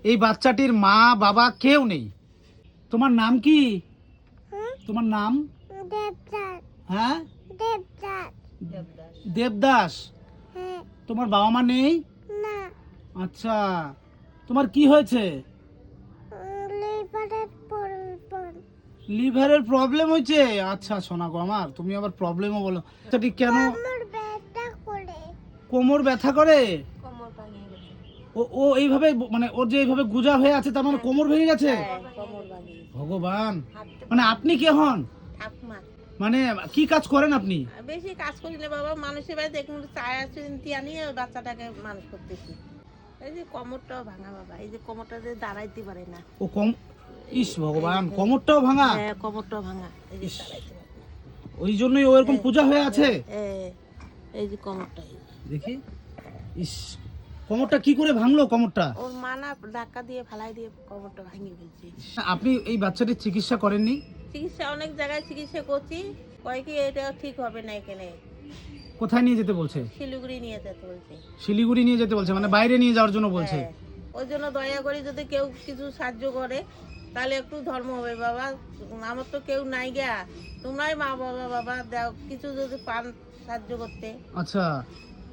এই বাচ্চাটির মা বাবা কেউ নেই। তোমার নাম কি? তোমার নাম? হ্যাঁ, দেবদাস। তোমার বাবা মা নেই? আচ্ছা, তোমার কি হয়েছে? লিভারের প্রবলেম হয়েছে। আচ্ছা সোনা গো আমার, তুমি আবার প্রবলেমও বলো। ঠিক কেন? কোমর ব্যথা করে। ও ও এইভাবে মানে ওর যে এইভাবে গুজা হয়ে আছে তার মানে কোমর ভেঙে গেছে। ভগবান, মানে আপনি কে হন? মানে কি কাজ করেন আপনি? বেশি কাজ করি না বাবা, মানুষের বাড়িতে একটু চায়া চিন্তি আনিয়ে ওই বাচ্চাটাকে মানুষ করতেছি। এই যে কোমরটাও ভাঙা বাবা, এই যে কোমরটা যে দাঁড়াইতে পারে না। ও কম, ইস ভগবান, কোমরটাও ভাঙা। হ্যাঁ কোমরটাও ভাঙা, এই যে দাঁড়াইতে পারে না। ওই জন্যই ও এরকম পূজা হয়ে আছে। এই যে কোমরটা দেখি, ইস কোমরটা কি করে ভাঙলো? কোমরটা ওর মানা ধাক্কা দিয়ে ফালাই দিয়ে কোমরটা ভাঙিয়ে ফেলছে। আপনি এই বাচ্চাটির চিকিৎসা করেননি? চিকিৎসা অনেক জায়গায় চিকিৎসা করছি, কয় কি এটা ঠিক হবে না। এখানে কোথায় নিয়ে যেতে বলছে? শিলিগুড়ি নিয়ে যেতে বলছে। শিলিগুড়ি নিয়ে যেতে বলছে, মানে বাইরে নিয়ে যাওয়ার জন্য বলছে। ওই জন্য দয়া করে যদি কেউ কিছু সাহায্য করে তাহলে একটু ধর্ম হবে বাবা। আমার তো কেউ নাই গা, তোমরাই মা বাবা বাবা, দাও কিছু যদি পান সাহায্য করতে। আচ্ছা,